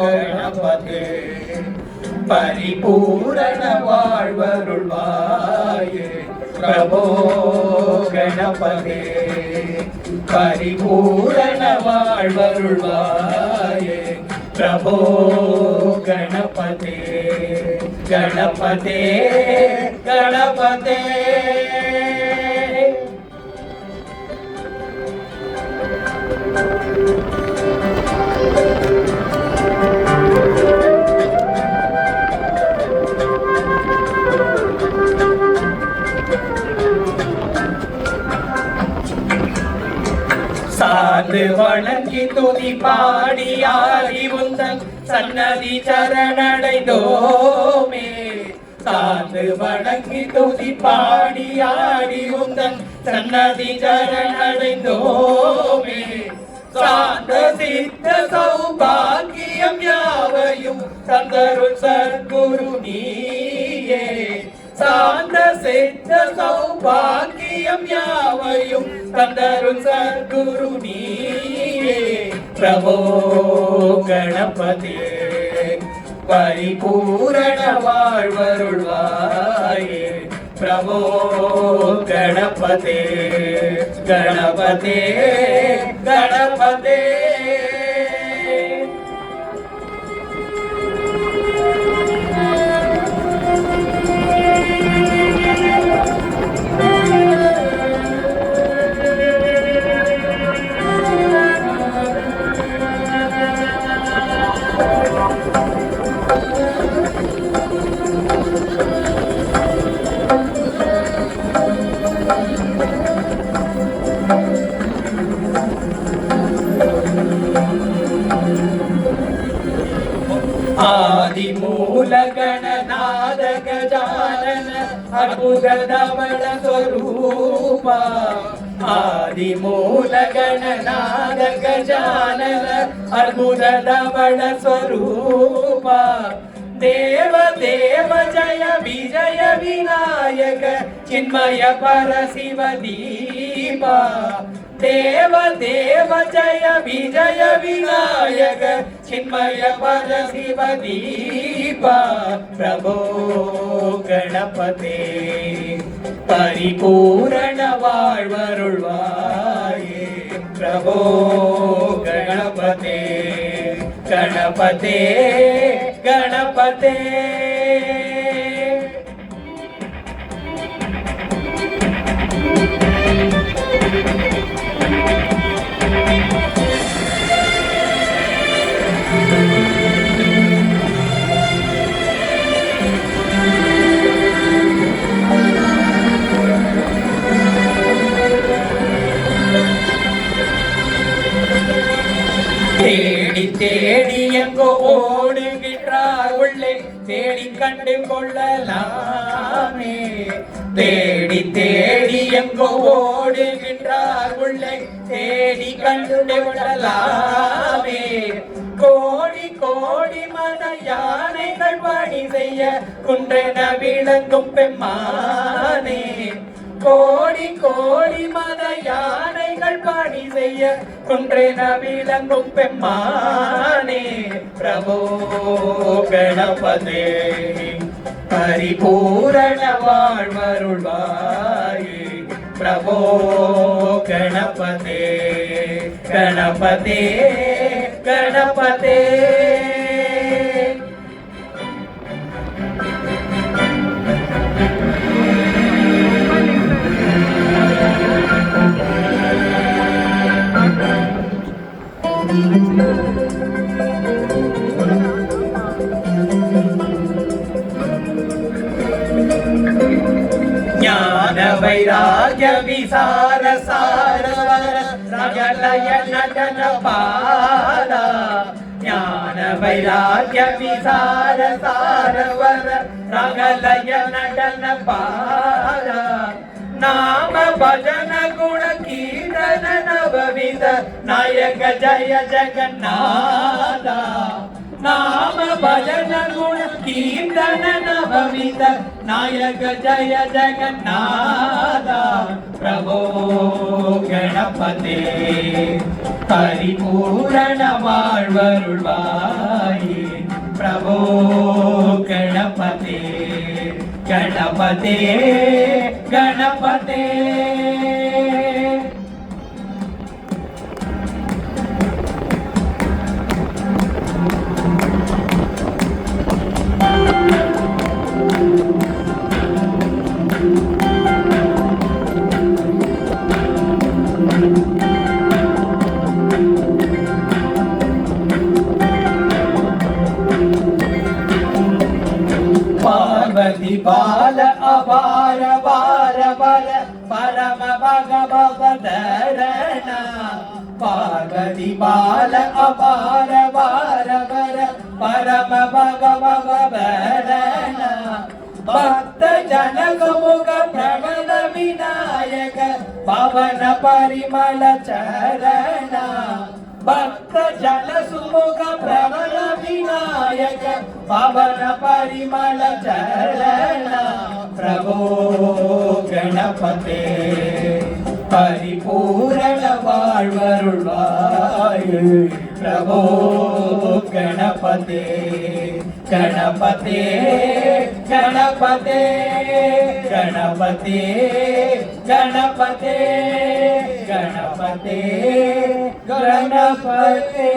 गणपते परिपूर्ण वाழ்வருள்வாயே प्रभो गणपते परिपूर्ण वाழ்வருள்வாயே प्रभो गणपते गणपते गणपते சாது வணங்கி துதி பாடியாடி உந்தன் சன்னதி சரணடைந்தோமே சாது வணங்கி துதி பாடியாடி உந்தன் சன்னதி சரணடைந்தோமே சாந்த சித்த சௌபாகியம் யாவையும் தந்தருள் சத்குரு நீயே சாந்த சித்த சௌபாகியம் யாவையும் தந்தருள் சத்குரு நீயே பிரபோ கணபதி பரிபூரண வாழ்வருள்வாயே பிரபோ கணபதி கணபதி கணபதி आदिमूल गणनाद गजानन अद्भुत धवल स्वरूपा आदिमूल गणनाद गजानन अद्भुत धवल स्वरूपा देव देव जय विजय विनायक चिन्मय परशिव दीपा देव देव जय विजय विनायक चिन्मय परशिव दीपा प्रभो गणपते परिपूर्ण வாழ்வருள்வாயே प्रभो गणपते गणपते गणपते தேடி தேடி எங்கோ ஓடுகின்றார் உள்ளே தேடி கண்டு கொள்ளலாமே தேடி தேடி எங்கோ ஓடுகின்றார் உள்ளே தேடி கண்டு கொள்ளலாமே கோடி கோடி மன யானைகள் பணி செய்ய குன்றென விளங்கும் பெம்மானே கோடி கோடி மத யானைகள் பணி செய்ய குன்றென விளங்கும் பெம்மானே பிரபோ கணபதே பரிபூரண வாழ்வருள்வாயே பிரபோ கணபதே கணபதே கணபதே ज्ञान वैराग्य विसार सारवर रगलय नटन पाला ज्ञान वैराग्य विसार सारवर रगलय नटन पाला नाम भजन गुण कीर्तन नवविध नायक जय जगन्नाथ नाम भजन गुण कीर्तन नवविध नायक जय जगन्नाथ प्रभो गणपते परिपूर्ण வாழ்வருள்வாயே प्रभो गणपते गणपते गणपते पार्वती बाल अपार बार बर परम भगवदरण पार्वती बाल अपार बार बर परम भगवदरण भक्त जनक मुख प्रबल विनायक पवन परिमल चरण भक्त जन सुमुख प्रबल विनायक पवन परिमल चरण प्रभो गणपते परिपूर्ण வாழ்வருள்வாயே प्रभो गणपते गणपते गणपते गणपते गणपते गणपते गणपते